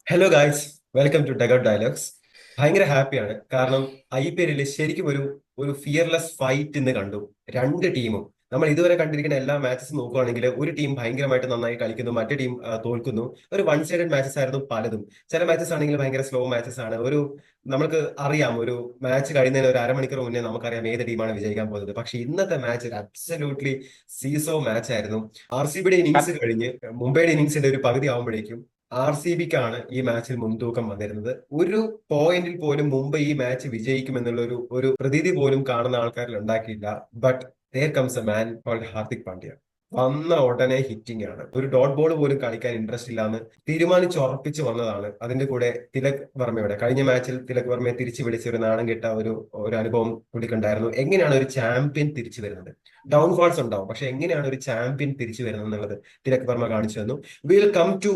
Hello guys, welcome to dugout dialogues. ഭയങ്കര ഹാപ്പിയാണ് കാരണം IPL ശരിക്കും ഒരു ഫിയർലെസ് ഫൈറ്റ് ഇന്ന് കണ്ടു. രണ്ട് ടീമും നമ്മൾ ഇതുവരെ കണ്ടിരിക്കുന്ന എല്ലാ മാച്ചസും നോക്കുകയാണെങ്കിൽ ഒരു ടീം ഭയങ്കരമായിട്ട് നന്നായി കളിക്കുന്നു, മറ്റേ ടീം തോൽക്കുന്നു. ഒരു വൺ സൈഡഡ് മാച്ചസ് ആയിരുന്നു പലതും. ചില മാച്ചസ് ആണെങ്കിൽ ഭയങ്കര സ്ലോ മാച്ചസ് ആണ്. നമുക്ക് അറിയാം, ഒരു മാച്ച് കഴിയുന്നതിന് ഒരു അരമണിക്കൂർ മുന്നേ നമുക്കറിയാം ഏത് ടീമാണ് വിജയിക്കാൻ പോകുന്നത്. പക്ഷെ ഇന്നത്തെ മാച്ച് അബ്സല്യൂട്ട്ലി സീസോ മാച്ച് ആയിരുന്നു. RCBയുടെ ഇന്നിങ്സ് കഴിഞ്ഞ് മുംബൈയുടെ ഇന്നിങ്സിന്റെ ഒരു പകുതി ആവുമ്പോഴേക്കും RCBക്കാണ് ഈ മാച്ചിൽ മുൻതൂക്കം വന്നിരുന്നത്. ഒരു പോയിന്റിൽ പോലും മുംബൈ ഈ മാച്ച് വിജയിക്കുമെന്നുള്ള ഒരു പ്രതീതി പോലും കാണുന്ന ആൾക്കാരിൽ ഉണ്ടാക്കിയില്ല. But there comes a man called Hardik Pandya. വന്ന ഉടനെ ഹിറ്റിംഗ് ആണ്. ഒരു ഡോട്ട് ബോൾ പോലും കളിക്കാൻ ഇൻട്രസ്റ്റ് ഇല്ലാന്ന് തീരുമാനിച്ചുറപ്പിച്ച് വന്നതാണ്. അതിന്റെ കൂടെ തിലക് വർമ്മയുടെ കഴിഞ്ഞ മാച്ചിൽ തിലക് വർമ്മയെ തിരിച്ചു വിളിച്ച ഒരു നാണം കെട്ട ഒരു അനുഭവം പുള്ളിക്കുണ്ടായിരുന്നു. എങ്ങനെയാണ് ഒരു ചാമ്പ്യൻ തിരിച്ചു വരുന്നത്? ഡൗൺഫാൾസ് ഉണ്ടാവും, പക്ഷെ എങ്ങനെയാണ് ഒരു ചാമ്പ്യൻ തിരിച്ചു വരുന്നത് എന്നുള്ളത് തിലക് വർമ്മ കാണിച്ചു തന്നു. Will come to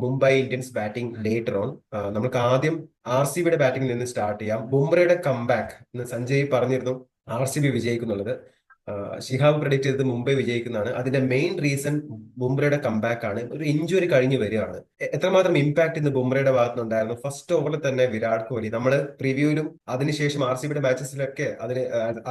Mumbai Indians batting later on. നമുക്ക് ആദ്യം RCBയുടെ ബാറ്റിംഗിൽ നിന്ന് സ്റ്റാർട്ട് ചെയ്യാം. ബുംറയുടെ കംബാക്ക് എന്ന് സഞ്ജയ് പറഞ്ഞിരുന്നു RCB വിജയിക്കുന്നുള്ളത്. ഷിഹാബ് പ്രഡിക്റ്റ് ചെയ്തത് മുംബൈ വിജയിക്കുന്നതാണ്. അതിന്റെ മെയിൻ റീസൺ ബുംറയുടെ കംബാക്ക് ആണ്. ഒരു ഇഞ്ചുറി കഴിഞ്ഞ് വരികയാണ്. എത്രമാത്രം ഇമ്പാക്ട് ഇന്ന് ബുംറയുടെ ഭാഗത്തുനിന്നുണ്ടായിരുന്നു? ഫസ്റ്റ് ഓവറിൽ തന്നെ വിരാട് കോഹ്ലി, നമ്മൾ പ്രിവ്യൂവിലും അതിനുശേഷം RCBയുടെ മാച്ചസിലൊക്കെ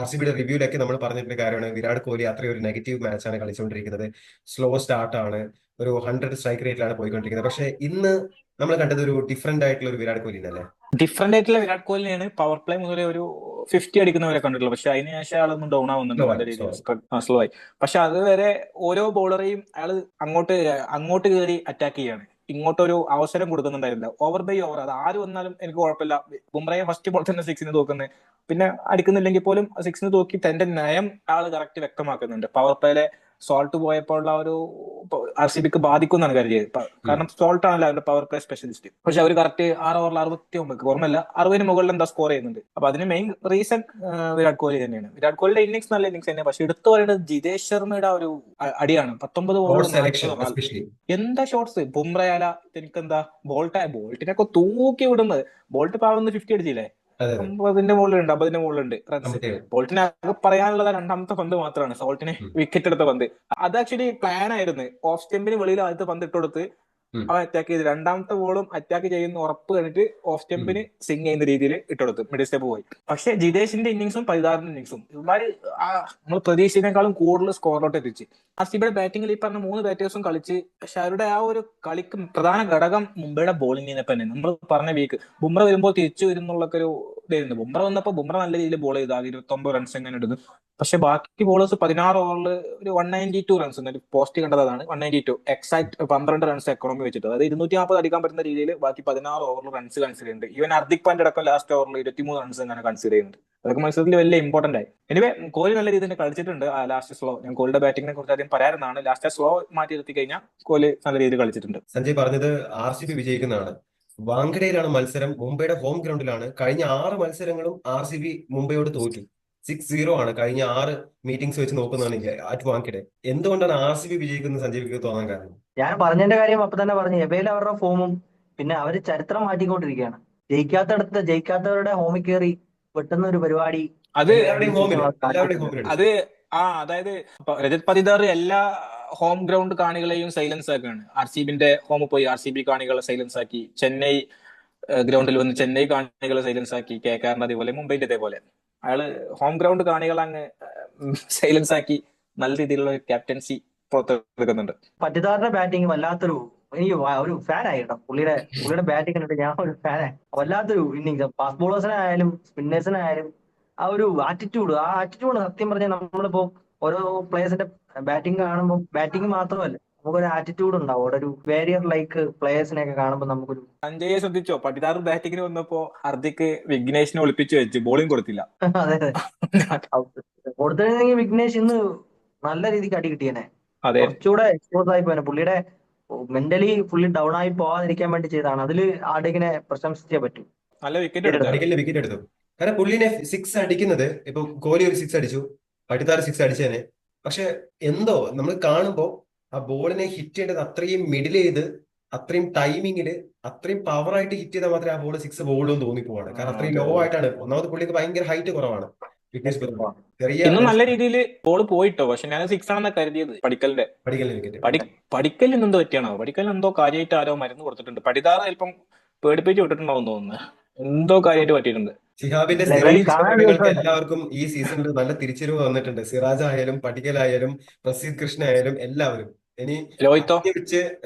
RCBയുടെ റിവ്യൂലൊക്കെ നമ്മൾ പറഞ്ഞിട്ടുള്ള കാര്യമാണ്, വിരാട് കോഹ്ലി അത്രയും ഒരു നെഗറ്റീവ് മാച്ചാണ് കളിച്ചുകൊണ്ടിരിക്കുന്നത്. സ്ലോ സ്റ്റാർട്ടാണ്, ഒരു 100 സ്ട്രൈക്ക് റേറ്റിലാണ് പോയിക്കൊണ്ടിരിക്കുന്നത്. പക്ഷെ ഇന്ന് നമ്മൾ കണ്ടത് ഒരു ഡിഫറെന്റ് ആയിട്ടുള്ള ഒരു വിരാട് കോഹ്ലി അല്ലേ? ഡിഫറെന്റ് ആയിട്ടുള്ള വിരാട് കോഹ്ലിയാണ്. പവർ പ്ലേ മുതലേ ഒരു 50 അടിക്കുന്നവരെ കണ്ടിട്ടുള്ളൂ. പക്ഷെ അതിന് ശേഷം ആളൊന്നും ഡൗൺ ആവുന്നുണ്ട് സ്ലോ നല്ല ആയി, സ്ലോ രീതിയിൽ. ആയി. സ്ലോ ആയി. പക്ഷെ അതുവരെ ഓരോ ബോളറെയും അയാള് അങ്ങോട്ട് അങ്ങോട്ട് കയറി അറ്റാക്ക് ചെയ്യാണ്. ഇങ്ങോട്ടൊരു അവസരം കൊടുക്കുന്നുണ്ടായിരുന്നില്ല. ഓവർ ബൈ ഓവർ, അത് ആര് വന്നാലും എനിക്ക് കുഴപ്പമില്ല. ബുംറയെ ഫസ്റ്റ് ബോൾ തന്നെ സിക്സിന് തോക്കുന്നത്, പിന്നെ അടിക്കുന്നില്ലെങ്കിൽ പോലും സിക്സിന് തൂക്കി തന്റെ നയം ആള് കറക്റ്റ് വ്യക്തമാക്കുന്നുണ്ട്. പവർ പ്ലേയിലെ സോൾട്ട് പോയപ്പോഴുള്ള ഒരു RCBക്ക് ബാധിക്കും എന്നാണ് കരുതിയത്. ഉം. കാരണം സോൾട്ട് ആണല്ലോ അവരുടെ പവർ പ്ലേ സ്പെഷ്യലിസ്റ്റ്. പക്ഷെ അവർ കറക്റ്റ് 6 ഓവറിൽ 69, ഓർമ്മയില്ല, 60 മുകളിൽ എന്താ സ്കോർ ചെയ്യുന്നുണ്ട്. അപ്പൊ അതിന് മെയിൻ റീസൺ വിരാട് കോഹ്ലി തന്നെയാണ്. വിരാട് കോഹ്ലിയുടെ ഇന്നിങ്സ് നല്ല ഇന്നിങ്സ് തന്നെയാണ്. പക്ഷെ എടുത്തു പറയേണ്ടത് ജിതേഷ് ശർമ്മയുടെ ആ ഒരു അടിയാണ്. 19 ഷോട്ട് ബോളിൽ സെലക്ഷൻ 40 എസ്പെഷ്യലി. എന്താ ഷോട്ട്സ്. ബുംറയാല എനിക്കെന്താ ബോൾട്ടിനൊക്കെ തൂക്കി വിടുന്നത്. ബോൾട്ട് പാവുന്ന 50 അടിച്ചില്ലേ? അതെ, അതെ. 50 മുകളിലുണ്ട് റൺസ്. നമുക്ക് ബോൾട്ടിന് ആകെ പറയാനുള്ളത് രണ്ടാമത്തെ പന്ത് മാത്രമാണ്, സോൾട്ടിനെ വിക്കറ്റ് എടുത്ത പന്ത്. അത് ആക്ച്വലി പ്ലാൻ ആയിരുന്നു. ഓഫ് സ്റ്റെമ്പിന് വെളിയിൽ ആദ്യത്തെ പന്ത് ഇട്ട് കൊടുത്ത് അവൻ അറ്റാക്ക് ചെയ്ത് രണ്ടാമത്തെ ബോളും അറ്റാക്ക് ചെയ്യുന്ന ഉറപ്പ് കഴിഞ്ഞിട്ട് ഓഫ് സ്റ്റെമ്പിന് സിങ് ചെയ്യുന്ന രീതിയിൽ ഇട്ടെടുത്തു, മിഡിൽ സ്റ്റെപ്പ് പോയി. പക്ഷെ ജിതേഷിന്റെ ഇന്നിങ്സും പരിതാറിന്റെ ഇന്നിങ്സും ഇവന്മാര് നമ്മൾ പ്രതീക്ഷിച്ചതിനേക്കാളും കൂടുതൽ സ്കോറിലോട്ട് എത്തിച്ച്. RCBയുടെ ബാറ്റിംഗിൽ ഈ പറഞ്ഞ 3 ബാറ്റേഴ്സും കളിച്ച്. പക്ഷെ അവരുടെ ആ ഒരു കളിക്ക് പ്രധാന ഘടകം മുംബൈയുടെ ബോളിംഗിനെ തന്നെ. നമ്മൾ പറഞ്ഞ വീക്ക് ബുംറ വരുമ്പോൾ തിരിച്ചു വരും എന്നുള്ളൊക്കെ ഒരു ഇതായിരുന്നു. ബുംറ വന്നപ്പോൾ ബുംറ നല്ല രീതിയിൽ ബോൾ ചെയ്തു, ആകെ 29 റൺസ് എങ്ങനെ എടുത്തു. പക്ഷെ ബാക്കി ബോളേഴ്സ് 16 ഓവറിൽ ഒരു 192 റൺസ്, ഒരു പോസ്റ്റ് കണ്ടത് അതാണ്. 192 എക്സാക്ട് 12 റൺസ് എക്കണോമി വെച്ചിട്ട്, അതായത് 240 അടിക്കാൻ പറ്റുന്ന രീതിയിൽ ബാക്കി 16 ഓവറിൽ റൺസ് കൺസിഡർ ചെയ്യുന്നുണ്ട്. ഈവൻ ഹർദിക് പാണ്ഡ്യ അടക്കം ലാസ്റ്റ് ഓവറിൽ 23 റൺസ് അങ്ങനെ കൺസിഡർ ചെയ്യുന്നുണ്ട്. അതൊക്കെ മത്സരത്തിൽ വലിയ ഇമ്പോർട്ടന്റ് ആയി. എനിവേ കോഹ്ലി നല്ല രീതിയിൽ കളിച്ചിട്ടുണ്ട്. ലാസ്റ്റ് സ്ലോ, ഞാൻ കോഹ്ലിയുടെ ബാറ്റിങ്ങിനെ കുറിച്ച് ആദ്യം പറയാറുന്നതാണ്. ലാസ്റ്റ് സ്ലോ മാറ്റി നിർത്തി കഴിഞ്ഞാൽ കോഹ്ലി നല്ല രീതിയിൽ കളിച്ചിട്ടുണ്ട്. സഞ്ജയ് പറഞ്ഞത് RCB വിജയിക്കുന്നതാണ്. വാങ്കഡയിലാണ് മത്സരം, മുംബൈയുടെ ഹോം ഗ്രൗണ്ടിലാണ്. കഴിഞ്ഞ 6 മത്സരങ്ങളും RCB മുംബൈയോട് തോറ്റു. 6-0 ആണ് കഴിഞ്ഞ 6 മീറ്റിംഗ്സ് വെച്ച് നോക്കുന്നതാണെങ്കിൽ അറ്റ് വാങ്കഡെ. എന്തുകൊണ്ടാണ് RCB വിജയിക്കുന്നത് സഞ്ജയ്ക്ക് തോന്നാൻ കാരണം? ഞാൻ പറഞ്ഞതിന്റെ കാര്യം അപ്പൊ തന്നെ പറഞ്ഞു. എബേൽ അവരുടെ ഫോമും പിന്നെ അവര് ചരിത്രം മാറ്റിക്കൊണ്ടിരിക്കുകയാണ്. ജയിക്കാത്തവരുടെ ഹോമിൽ കയറി വെട്ടുന്ന ഒരു പരിപാടി അത് ഈ എല്ലാവരുടെയും സീസൺ ഹോമില് അവർ സ്റ്റാർട്ട് എല്ലാവരുടെയും ചെയ്തിട്ടുണ്ട്. ഹോമിൽ അടിച്ചു. അത് അതായത് രജത് പതിദാർ എല്ലാ ഹോം ഗ്രൗണ്ട് കാണികളെയും സൈലൻസ് ആക്കുകയാണ്. RCBന്റെ ഹോമിൽ പോയി RCB കാണികളെ സൈലൻസ് ആക്കി. ചെന്നൈ ഗ്രൗണ്ടിൽ വന്ന് ചെന്നൈ കാണികളെ സൈലൻസ് ആക്കി. KKRന്റെ അതേപോലെ, മുംബൈന്റെ അതേപോലെ അയാള് ഹോം ഗ്രൗണ്ട് കാണികൾ അങ്ങ് സൈലൻസ് ആക്കി നല്ല രീതിയിലുള്ള ക്യാപ്റ്റൻസി പുറത്തെടുക്കുന്നുണ്ട്. പറ്റിദാറിന്റെ ബാറ്റിംഗ് വല്ലാത്തൊരു, എനിക്ക് ഒരു ഫാനായി കേട്ടോ. പുള്ളിയുടെ ബാറ്റിംഗ് കണ്ടിട്ട് ഞാൻ ഒരു ഫാനായി. വല്ലാത്തൊരു ഇന്നിങ്സ്. ഫാസ്റ്റ് ബോളേഴ്സിനായാലും സ്പിന്നേഴ്സിനായാലും ആ ആറ്റിറ്റ്യൂഡ് സത്യം പറഞ്ഞാൽ നമ്മളിപ്പോ ഓരോ പ്ലേയേഴ്സിന്റെ ബാറ്റിംഗ് കാണുമ്പോൾ ബാറ്റിംഗ് മാത്രമല്ല, നമുക്കൊരു ആറ്റിറ്റ്യൂഡ് ഉണ്ടാവും. അവിടെ ഒരു വേരിയർ ലൈക്ക് പ്ലേയേഴ്സിനെയൊക്കെ കാണുമ്പോൾ നമുക്കൊരു സഞ്ജയെ ശ്രദ്ധിച്ചോ? പട്ടിദാർ ബാറ്റിങ്ങിന് വന്നപ്പോ ഹർദിക്ക് വിഘ്നേഷിനെ ഒളിപ്പിച്ചു വെച്ച് ബോളിംഗ് കൊടുത്തില്ല. അതെ അതെ കൊടുത്തിരുന്നെങ്കിൽ വിഘ്നേഷ് ഇന്ന് നല്ല രീതിക്ക് അടി കിട്ടിയേനെ. അതെ, കുറച്ചുകൂടെ എക്സ്പോസ് ആയി പോനെ. പുള്ളിയുടെ മെന്റലി ഫുള്ളി ഡൗൺ ആയി പോവാതിരിക്കാൻ വേണ്ടി ചെയ്തതാണ്. അതില് ആടിങ്ങിനെ പ്രശംസിച്ചേ പറ്റൂ. നല്ല വിക്കറ്റ് വിക്കറ്റ് എടുത്തു എടുത്തത്. അയാള്. പടിക്കലിന് വിക്കറ്റ് എടുത്തു. കാരണം പുള്ളിനെ സിക്സ് അടിക്കുന്നത്, ഇപ്പം കോഹ്ലി ഒരു സിക്സ് അടിച്ചു, പടിത്താറ് സിക്സ് അടിച്ചേനെ. പക്ഷെ എന്തോ നമ്മൾ കാണുമ്പോൾ ആ ബോളിനെ ഹിറ്റ് ചെയ്യേണ്ടത് അത്രയും മിഡിൽ ചെയ്ത്, അത്രയും ടൈമിങ്ങില്, അത്രയും പവറായിട്ട് ഹിറ്റ് ചെയ്താൽ മാത്രമേ ആ ബോൾ സിക്സ് ബോളും തോന്നിപ്പോവാണ്. കാരണം അത്രയും അതെ ലോ അതെ. ആയിട്ടാണ്. ഒന്നാമത് പുള്ളിക്ക് ഭയങ്കര ഹൈറ്റ് കുറവാണ്. വിഘ്നേഷ് ഏറ്റവും പുത്രൻ കുറവാണ്. ചെറിയ ഇന്നും നല്ല ലെങ്ത്. രീതിയിൽ ബോൾ പോയിട്ടോ. പക്ഷെ ഞാൻ സിക്സ് ആണെന്നാ കരുതിയത് പടിക്കലിന്റെ. പടിക്കലിന് വിക്കറ്റ്. പടിക്കലിന് എന്തോ പറ്റിയാണോ? പടിക്കലിന് എന്തോ കാര്യമായിട്ട് ആരോ മരുന്ന് കൊടുത്തിട്ടുണ്ട്. പടിതാറ് ചിലപ്പം പേടിപ്പിച്ച് വിട്ടിട്ടുണ്ടാവും തോന്നുന്നു. എന്തോ കാര്യമായിട്ട് പറ്റിയിട്ടുണ്ട്. ഷിഹാബിന്റെ അല്ല കളി സ്ഥിരം കാണാൻ പ്രേമികൾക്ക് രസമല്ല. എല്ലാവർക്കും ഈ സീസണിൽ നല്ല തിരിച്ചറിവ് വന്നിട്ടുണ്ട്. സിറാജ് ആയാലും പടിക്കൽ ആയാലും പ്രസീദ് കൃഷ്ണ ആയാലും എല്ലാവരും. ഇനി ലോഹിത്തോ വെച്ച്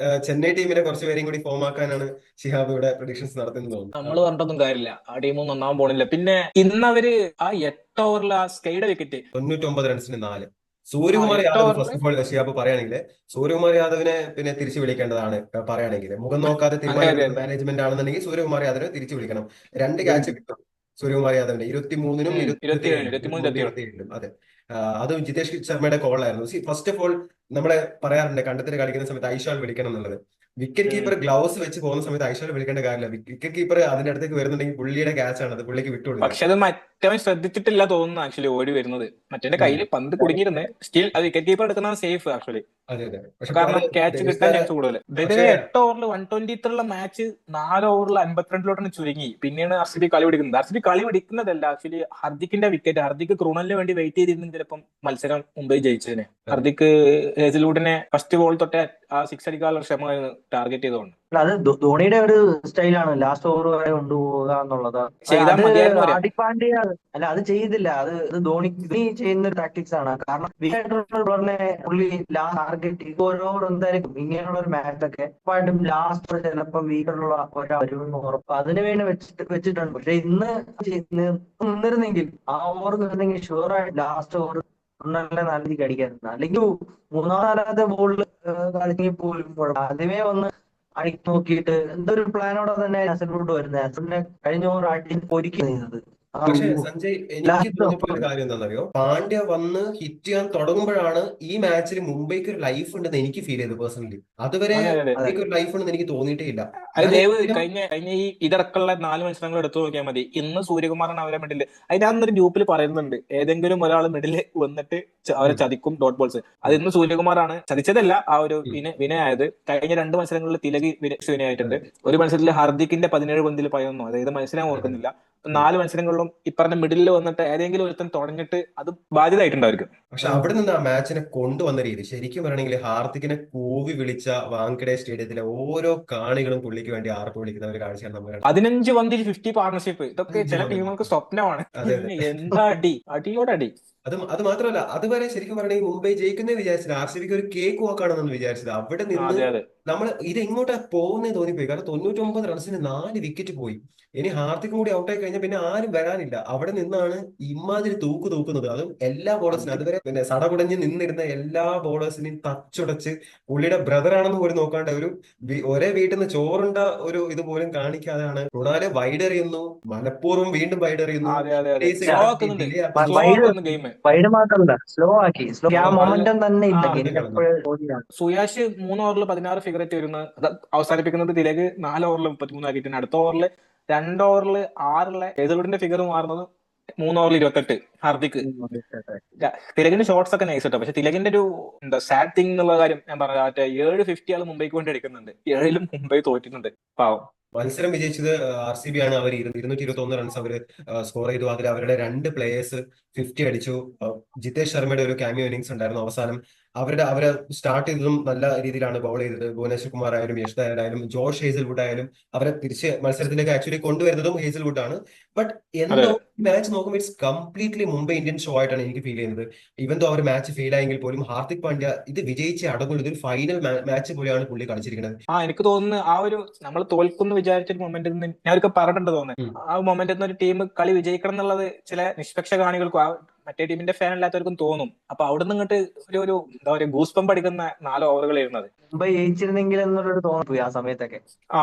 ചെന്നൈ ടീമിനെ കുറച്ച് പേരെയും കൂടി ഫോം ആക്കാനാണ് ഷിഹാബ് ഇവിടെ പ്രഡിക്ഷൻസ് നടത്തുന്നത് നമ്മൾ തോന്നുന്നു. പറഞ്ഞിട്ടൊന്നും കാര്യമില്ല. ആ ടീം നന്നാവാൻ പോണില്ല. പിന്നെ ഇന്നവര് ആ 8 ഓവറിൽ ആ സ്കൈയുടെ വിക്കറ്റ് 99 റൺസിന് 4. സൂര്യകുമാർ 8 യാദവ് ഓവറിൽ ഫസ്റ്റ് ഓഫ് ഓൾ ഷിഹാബ് പറയുകയാണെങ്കിൽ സൂര്യകുമാർ യാദവിനെ പിന്നെ തിരിച്ചു വിളിക്കേണ്ടതാണ്. പറയുകയാണെങ്കിൽ മുഖം നോക്കാതെ അതെ അതെ തീരുമാനമെടുക്കുന്ന അതെ. മാനേജ്മെന്റ് ആണെന്നുണ്ടെങ്കിൽ സൂര്യകുമാർ യാദവിനെ തിരിച്ചു വിളിക്കണം. 2 ക്യാച്ച് കിട്ടും സൂര്യകുമാർ യാദവിന്റെ 23-നും 27 23 23 27-നും. അതെ, അതും ജിതേഷ് ശർമ്മയുടെ കോളായിരുന്നു. ഫസ്റ്റ് ഓഫ് ഓൾ നമ്മളെ പറയാറുണ്ട് കണ്ടത്തിൽ കളിക്കുന്ന സമയത്ത് ഐഷാൾ വിളിക്കണം എന്നുള്ളത്. വിക്കറ്റ് കീപ്പർ ഗ്ലൗസ് വെച്ച് പോകുന്ന സമയത്ത് ഐഷാൾ വിളിക്കേണ്ട കാര്യമില്ല. വിക്കറ്റ് കീപ്പർ അതിന്റെ അടുത്തേക്ക് വരുന്നുണ്ടെങ്കിൽ പുള്ളിയുടെ ക്യാച്ച് ആണ്, അത് പുള്ളിക്ക് വിട്ടുകൊടുക്കുക. പക്ഷെ അത് മറ്റവൻ ശ്രദ്ധിച്ചിട്ടില്ല തോന്നുന്നു ആക്ച്വലി ഓടി വരുന്നത്. മറ്റവന്റെ കയ്യിൽ പന്ത് കുടുങ്ങിയിരുന്നേ. സ്റ്റിൽ അത് വിക്കറ്റ് കീപ്പർ എടുക്കുന്നതാണ് സേഫ് ആക്ച്വലി. അതെ അതെ, പക്ഷെ കാരണം അത് ക്യാച്ച് കിട്ടാൻ ഡെവിസ് ചാൻസ് കൂടുതൽ. പക്ഷേ 8 ഓവറിൽ 120 മാച്ച് 4 ഓവറിൽ 52 ചുരുങ്ങി. പിന്നെയാണ് RCB കളി പിടിക്കുന്നത്. RCB കളി പിടിക്കുന്നതല്ല ആക്ച്വലി ഹർദിക്കിന്റെ വിക്കറ്റ്. ഹർദിക്ക് ക്രൂണലിന് വേണ്ടി വെയിറ്റ് ചെയ്തിരുന്നെങ്കിൽ ചിലപ്പം മത്സരം മുംബൈ ജയിച്ചതിനെ. ഹർദിക്ക് ഹേസൽവുഡിനെ ഫസ്റ്റ് ബോൾ തൊട്ടേ ആ 6 അടിക്കാനുള്ള ശ്രമമായിരുന്നു ടാർഗറ്റ് ചെയ്തുകൊണ്ട്. അല്ല അത് ധോണിയുടെ ഒരു സ്റ്റൈലാണ് ലാസ്റ്റ് ഓവർ വരെ കൊണ്ടുപോകുക എന്നുള്ളത്. ചെയ്താൽ അത് മതിയായിരുന്നു പറയാം. ഹാർദിക് പാണ്ഡ്യ അല്ല അത് ചെയ്തില്ല. അത് ധോണി ചെയ്യുന്ന ഒരു ടാക്ടിക്സ് ആണ്. കാരണം വിക്കറ്റ് പുള്ളി ലാസ്റ്റ് ടാർഗറ്റ് ഓരോ എന്തായാലും ഇങ്ങനെയുള്ള ഒരു മാച്ചൊക്കെ ഉറപ്പായിട്ടും ലാസ്റ്റ് ചിലപ്പോൾ വീട്ടിലുള്ള വരുമെന്ന് ഉറപ്പ് അതിനു വേണ്ടി വെച്ചിട്ടുണ്ട്. പക്ഷെ ഇന്ന് നിന്നിരുന്നെങ്കിൽ ആ ഓവർ നിന്നിരുന്നെങ്കിൽ ഷുവറായിട്ട് ലാസ്റ്റ് ഓവർ നല്ല രീതിക്ക് അടിക്കാറുണ്ട്. അല്ലെങ്കിൽ മൂന്നാം നാലാമത്തെ ബോളിൽ കളിച്ചെങ്കിൽ പോലും ആദ്യമേ വന്ന് അടിക്ക് നോക്കിയിട്ട് എന്തൊരു പ്ലാനോടെ തന്നെ നാസറിലോട്ട് വരുന്നത്. നാസറിനെ കഴിഞ്ഞ ഓവർ അടി ഒരുക്കുന്നത്. പക്ഷെ സഞ്ജയ്, എനിക്ക് തോന്നിയിട്ടുള്ള ഒരു കാര്യം എന്താണെന്നറിയോ, പാണ്ഡ്യ വന്ന് ഹിറ്റ് ചെയ്യാൻ തുടങ്ങുമ്പോഴാണ് ഈ മാച്ചിൽ മുംബൈക്ക് ഒരു ലൈഫ് ഉണ്ടെന്ന് എനിക്ക് ഫീൽ ചെയ്തത് പേഴ്സണലി. അതുവരെ അതെ അതെ. മുംബൈക്ക് ഒരു ലൈഫ് ഉണ്ടെന്ന് എനിക്ക് തോന്നിയിട്ടേ ഇല്ല. അത് ഞാൻ ദയവ് കഴിഞ്ഞ ഈ ഇതടക്കമുള്ള 4 മത്സരങ്ങൾ എടുത്തു നോക്കിയാൽ മതി. ഇന്ന് സൂര്യകുമാറാണ് അവരെ മിഡില്. അതിനകത്തൊരു ഗ്രൂപ്പിൽ പറയുന്നുണ്ട് ഏതെങ്കിലും ഒരാൾ മിഡില് വന്നിട്ട് അവരെ ചതിക്കും ഡോട്ട് ബോൾസ്. അത് ഇന്ന് സൂര്യകുമാറാണ് ചതിച്ചതല്ല, ആ ഒരു വിനയായത്. കഴിഞ്ഞ 2 മത്സരങ്ങളിൽ തിലകി വിനയായിട്ടുണ്ട്. ഒരു മത്സരത്തിൽ ഹർദിക്കിന്റെ 17 പന്തിൽ 11, അതായത് മത്സരം ഓർക്കുന്നില്ല. 4 മത്സരങ്ങളിലും ഇപ്പറഞ്ഞ മിഡിലിൽ വന്നിട്ട് ഏതെങ്കിലും ഒരുത്തൻ തുടങ്ങിയിട്ട് അത് ബാധ്യതയായിട്ടുണ്ട് അവർക്ക്. പക്ഷെ അവിടെ നിന്ന് ആ മാച്ചിനെ കൊണ്ടുവന്ന രീതി ശരിക്കും പറയണമെങ്കിൽ ഹാർദിക്കിനെ കൂവി വിളിച്ച വാങ്കഡെ സ്റ്റേഡിയത്തിലെ ഓരോ കാണികളും പുള്ളിക്ക് വേണ്ടി ആർപ്പ് വിളിക്കുന്ന ഒരു കാഴ്ചയാണ് നമ്മൾ കണ്ടത്. 15 പന്തിൽ 50 പാർട്ണർഷിപ്പ്, ഇതൊക്കെ ചില ടീമുകൾക്ക് സ്വപ്നമാണ്. എന്താ അടി, അടിയോടടി. അത് മാത്രമല്ല, അതുവരെ ശരിക്കും പറയണെങ്കിൽ മുംബൈ ജയിക്കുന്നേ വിചാരിച്ചത് RCBക്ക് ഒരു കേക്ക് വാക്കാണെന്ന് വിചാരിച്ചത്. അവിടെ നിന്ന് അതെ അതെ. നമ്മൾ ഇത് എങ്ങോട്ടാ പോകുന്നേ തോന്നിപ്പോയി. കാരണം 99 റൺസിന് 4 വിക്കറ്റ് പോയി. ഇനി ഹാർദിക്കും കൂടി ഔട്ടായി കഴിഞ്ഞാൽ പിന്നെ ആരും വരാനില്ല. അവിടെ നിന്നാണ് ഇമാതിരി തൂക്കുന്നത്. അതും എല്ലാ ബോളേഴ്സിനും അതുവരെ പിന്നെ സടകുടഞ്ഞ് നിന്നിരുന്ന എല്ലാ ബോളേഴ്സിനെയും തച്ചുടച്ച് പുള്ളിയുടെ ബ്രദർ ആണെന്ന് പോലും നോക്കാണ്ട് ഒരേ വീട്ടിൽ നിന്ന് ചോറുണ്ട ഒരു ഇതുപോലും കാണിക്കാതെയാണ് റൊണാൾഡോ വൈഡ് എറിയുന്നു, മനഃപൂർവ്വം വീണ്ടും വൈഡ് എറിയുന്നു. അതെ അതെ അതെ. Pace സ്ലോ കിടത്തി, ആക്കുന്നുണ്ട്, delay ആക്കി, സ്ലോ ആക്കുന്നു ഗെയിം. വൈഡ് മാത്രമല്ല സ്ലോ ആക്കി. ആ മൊമെന്റം തന്നെ ഇല്ല. സുയാഷ് 3 ഓവറിൽ 16 ഫിഗറേറ്റ് വരുന്നത് അവസാനിപ്പിക്കുന്നത് തിലക് 4 ഓവറിൽ 33 ആക്കിയിട്ടുണ്ട്. അടുത്ത ഓവറിൽ 2 ഓവറിൽ 6 ഹേസൽവുഡിന്റെ ഫിഗർ മാറുന്നത് 3 ഓവറിൽ 28 ഹാർദിക്ക്. തിലകിന്റെ ഷോട്ട്സ് ഒക്കെ നൈസ് കേട്ടോ. പക്ഷെ തിലകിന്റെ ഒരു എന്താ സാഡ് തിങ് എന്നുള്ള കാര്യം ഞാൻ പറഞ്ഞ 7 50 ആൾ മുംബൈക്ക് വേണ്ടി അടിക്കുന്നുണ്ട്. 7ലും മുംബൈ തോറ്റിട്ടുണ്ട് പാവം. മത്സരം വിജയിച്ചത് RCB ആണ്. അവർ 221 റൺസ് അവർ സ്കോർ ചെയ്തു. അതിൽ അവരുടെ 2 പ്ലേയേഴ്സ് 50 അടിച്ചു. ജിതേഷ് ശർമ്മയുടെ ഒരു ക്യാമിയോ ഇന്നിങ്സ് ഉണ്ടായിരുന്നു അവസാനം. അവരെ സ്റ്റാർട്ട് ചെയ്തതും നല്ല രീതിയിലാണ് ബൗൾ ചെയ്തത്. ഭുവനേശ്വർ കുമാർ ആയാലും യഷ് ആയാലും ജോഷ് ഹേസൽവുഡ് ആയാലും അവരെ തിരിച്ച് മത്സരത്തിലേക്ക് ആക്ച്വലി കൊണ്ടുവരുന്നതും ഹേസൽവുഡ് ആണ്. ബട്ട് എന്തോ മാച്ച് നോക്കുമ്പോൾ it's completely Mumbai Indian show ആയിട്ടാണ് എനിക്ക് ഫീൽ ചെയ്യുന്നത്. ഈവൻ ദോ അവർ മാച്ച് ഫെയിൽ ആയെങ്കിൽ പോലും ഹാർദിക് പാണ്ഡ്യ ഇത് വിജയിച്ച് അടങ്ങുള്ളൂ. ഇതൊരു ഫൈനൽ മാച്ച് പോലെയാണ് പുള്ളി കളിച്ചിരിക്കുന്നത്. എനിക്ക് തോന്നുന്നു ആ ഒരു നമ്മൾ തോൽക്കുന്നു വിചാരിച്ചൊരു മൊമെന്റിൽ നിന്ന് ഞാൻ അവർക്ക് പറഞ്ഞിട്ടുണ്ട് തോന്നുന്നു. ആ മൊമെന്റിൽ നിന്ന് ഒരു ടീം കളി വിജയിക്കണം എന്നുള്ളത് ചില നിഷ്പക്ഷ കാണികൾക്കും മറ്റേ ടീമിന്റെ ഫാൻ അല്ലാത്തവർക്കും തോന്നും. അപ്പൊ അവിടെ നിന്ന് ഇങ്ങോട്ട് ഒരു എന്താ പറയുക ഗൂസ്പം അടിക്കുന്ന 4 ഓവറുകൾ ഇരുന്നത്. മുംബൈ ജയിച്ചിരുന്നെങ്കിൽ എന്നുള്ളൊരു തോന്നിപ്പോയി ആ സമയത്തൊക്കെ.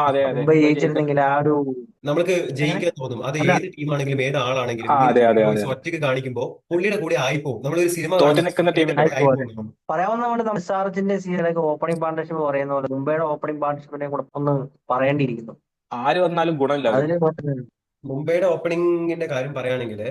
അതെ അതെ. മുംബൈ ജയിച്ചിരുന്നെങ്കിൽ ആ ഒരു നമുക്ക് ജയിക്കാൻ തോന്നും. അത് ഏത് ടീമാണെങ്കിലും ഏത് ആളാണെങ്കിലും ഒറ്റയ്ക്ക് കാണിക്കുമ്പോൾ പുള്ളിയുടെ കൂടെ ആയിപ്പോവും. നമ്മളൊരു സിനിമ തോറ്റു നിൽക്കുന്ന ടീമിന്റെ പറയാവുന്ന മിസാർജിന്റെ സീസണിലൊക്കെ ഓപ്പണിംഗ് പാർട്ണർഷിപ്പ് പറയുന്ന പോലെ മുംബൈയുടെ ഓപ്പണിംഗ് പാർട്ണർഷിപ്പിനെ കൂടെ ഒന്ന് പറയേണ്ടിയിരിക്കുന്നു. ആര് വന്നാലും ഗുണമില്ല. മുംബൈയുടെ ഓപ്പണിംഗിന്റെ കാര്യം പറയുകയാണെങ്കിൽ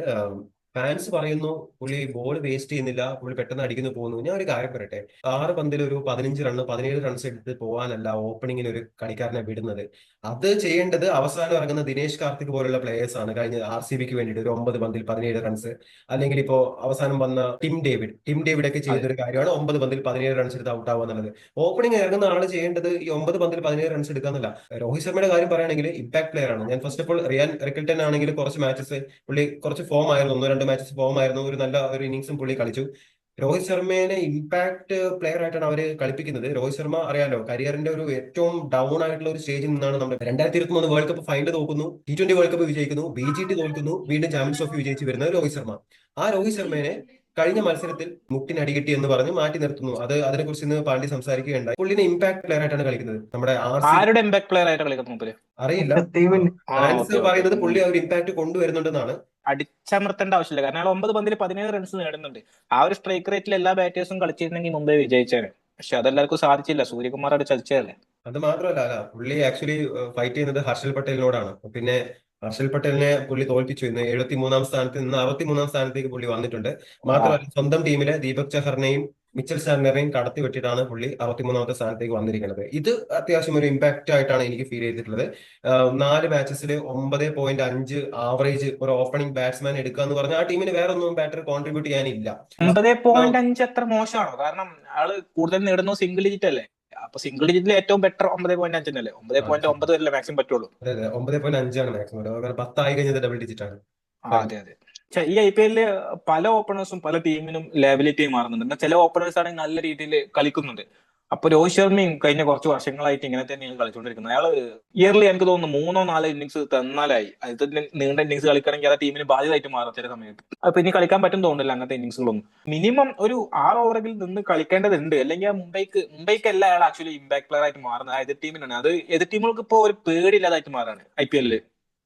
ഫാൻസ് പറയുന്നു പുള്ളി ബോൾ വേസ്റ്റ് ചെയ്യുന്നില്ല, പുള്ളി പെട്ടെന്ന് അടിക്കുന്നു പോകുന്നു. ഞാൻ ഒരു കാര്യം പറയട്ടെ, 6 പന്തിൽ ഒരു 15 റണ്ണ് 17 റൺസ് എടുത്ത് പോകാനല്ല ഓപ്പണിങ്ങിന് ഒരു കളിക്കാരനെ വിടുന്നത്. അത് ചെയ്യേണ്ടത് അവസാനം ഇറങ്ങുന്ന ദിനേശ് കാർത്തിക് പോലുള്ള പ്ലേയേഴ്സ് ആണ്. കഴിഞ്ഞ RCBക്ക് വേണ്ടിയിട്ട് ഒരു 9 പന്തിൽ 17 റൺസ്, അല്ലെങ്കിൽ ഇപ്പോ അവസാനം വന്ന ടിം ഡേവിഡ് ഒക്കെ അതെ. ചെയ്യുന്ന ഒരു കാര്യമാണ് 9 പന്തിൽ 17 റൺസ് എടുത്ത് ഔട്ട് ആവുക എന്നുള്ളത്. ഓപ്പണിംഗ് ഇറങ്ങുന്ന ആള് ചെയ്യേണ്ടത് ഈ 9 പന്തിൽ 17 റൺസ് എടുക്കാന്നല്ല. രോഹിത് ശർമ്മയുടെ കാര്യം പറയുകയാണെങ്കിൽ ഇമ്പാക്ട് പ്ലെയർ ആണ്. ഞാൻ first of all Ryan Rickelton ആണെങ്കിൽ കുറച്ച് മാച്ചസ് പുള്ളി കുറച്ച് ഫോം ആയിരുന്നു, ഒന്നോ രണ്ടോ മാച്ചസ് ഫോം ആയിരുന്നു, ഒരു നല്ല ഒരു ഇന്നിങ്സും പുള്ളി കളിച്ചു. രോഹിത് ശർമ്മേനെ ഇമ്പാക്ട് പ്ലെയർ ആയിട്ടാണ് അവര് കളിപ്പിക്കുന്നത്. രോഹിത് ശർമ്മ അറിയാലോ, കരിയറിന്റെ ഒരു ഏറ്റവും ഡൗൺ ആയിട്ടുള്ള ഒരു സ്റ്റേജിൽ നിന്നാണ് നമ്മൾ 2023 വേൾഡ് കപ്പ് ഫൈനൽ തോക്കുന്നു, T20 വേൾഡ് കപ്പ് വിജയിക്കുന്നു, BGT തോൽക്കുന്നു, വീണ്ടും ചാമ്പ്യൻസ് ട്രോഫി വിജയിച്ച് വരുന്നത് രോഹിത് ശർമ്മ. ആ രോഹിത് ശർമ്മേനെ കഴിഞ്ഞ മത്സരത്തിൽ മുട്ടിനടികിട്ടി എന്ന് പറഞ്ഞ് മാറ്റി നിർത്തുന്നു. അതിനെക്കുറിച്ച് ഇന്ന് പാണ്ഡ്യ സംസാരിക്കുകയുണ്ടായി. പുള്ളിനെ ഇമ്പാക്ട് പ്ലെയർ ആയിട്ടാണ് കളിക്കുന്നത്. നമ്മുടെ RCB ആരുടെ ഇമ്പാക്ട് പ്ലെയർ ആയിട്ട് കളിക്കുന്നത് മൂപ്പര്? അറിയില്ല, ടീമിന് ഫാൻസ് ഓക്കെ ഓക്കെ. പറയുന്നത് പുള്ളി ആ ഒരു ഇമ്പാക്ട് കൊണ്ടുവരുന്നുണ്ടെന്നാണ്. അടിച്ചമർത്തേണ്ട ആവശ്യമില്ല, കാരണം അയാൾ 9 പന്തിൽ 17 റൺസ് നേടുന്നുണ്ട്. ആ ഒരു സ്ട്രൈക്ക് റേറ്റിൽ എല്ലാ ബാറ്റേഴ്സും കളിച്ചിരുന്നെങ്കിൽ മുംബൈ വിജയിച്ചേനെ. പക്ഷെ അതെല്ലാവർക്കും സാധിച്ചില്ല, സൂര്യകുമാർ അവിടെ ചലിച്ചതല്ലേ. അത് മാത്രമല്ല, അല്ല, പുള്ളി ആക്ച്വലി ഫൈറ്റ് ചെയ്യുന്നത് ഹർഷൽ പട്ടേലിനോടാണ്. പിന്നെ ഹർഷൽ പട്ടേലിനെ പുള്ളി തോൽപ്പിച്ചു. ഇന്ന് 73-ാം സ്ഥാനത്ത് നിന്ന് 63-ാം സ്ഥാനത്തേക്ക് പുള്ളി വന്നിട്ടുണ്ട്. ആ മാത്രമല്ല, സ്വന്തം ടീമിലെ ദീപക് ചഹറിനെയും മിച്ചൽ സാന്റ്നറെയും കടത്തി വെട്ടിയിട്ടാണ് പുള്ളി 63-ാമത്തെ സ്ഥാനത്തേക്ക് വന്നിരിക്കുന്നത്. ഇത് അത്യാവശ്യം ഒരു ഇമ്പാക്റ്റ് ആയിട്ടാണ് എനിക്ക് ഫീൽ ചെയ്തിട്ടുള്ളത്. 4 മാച്ചസിൽ 9.5 ആവറേജ് ഒരു ഓപ്പണിംഗ് ബാറ്റ്സ്മാൻ എടുക്കുക എന്ന് പറഞ്ഞാൽ ആ ടീമിന് വേറെ ഒന്നും ബാറ്റർ കോൺട്രിബ്യൂട്ട് ചെയ്യാനില്ല. 9.5 അത്ര മോശമാണോ? കാരണം ആള് കൂടുതൽ നേടുന്നത് സിംഗിൾ ഡിജിറ്റ് അല്ലേ. അപ്പൊ സിംഗിൾ ഡിജിറ്റിൽ ഏറ്റവും ബെറ്റർ 9.5 തന്നെയല്ലേ. 9.9 വരെ മാക്സിമം പറ്റുള്ളൂ. അതെ അതെ, 9.5 മാക്സിമം. 10 ആയി കഴിഞ്ഞത് ഡബിൾ ഡിജിറ്റ് ആണ്. അതെ അതെ. ഈ IPL പല ഓപ്പണേഴ്സും പല ടീമിനും ലേബിലിറ്റി മാറുന്നുണ്ട്. എന്നാൽ ചില ഓപ്പണേഴ്സ് ആണെങ്കിൽ നല്ല രീതിയിൽ കളിക്കുന്നുണ്ട്. അപ്പൊ രോഹിത് ശർമ്മയും കഴിഞ്ഞ കുറച്ച് വർഷങ്ങളായിട്ട് ഇങ്ങനെ തന്നെയാണ് കളിച്ചുകൊണ്ടിരിക്കുന്നത്. അയാൾ ഇയർലി എനിക്ക് തോന്നുന്നു 3-4 ഇന്നിങ്സ് തന്നാലായി. അത് നീണ്ട ഇന്നിങ്സ് കളിക്കണമെങ്കിൽ ആ ടീമിന് ബാധ്യതയായിട്ട് മാറും ചില സമയത്ത്. അപ്പൊ ഇനി കളിക്കാൻ പറ്റും തോന്നുന്നില്ല അങ്ങനത്തെ ഇന്നിങ്സുകളൊന്നും. മിനിമം ഒരു 6 ഓവറിൽ നിന്ന് കളിക്കേണ്ടതുണ്ട്. അല്ലെങ്കിൽ ആ മുംബൈക്കല്ല അയാൾ ആക്ച്വലി ഇമ്പാക്ട് പ്ലെയർ ആയിട്ട് മാറുന്നത്, എതിർ ടീമിനാണ്. അത് എതിർ ടീമുകൾക്ക് ഇപ്പോൾ ഒരു പേടിയില്ലാതായിട്ട് മാറാണ് IPL.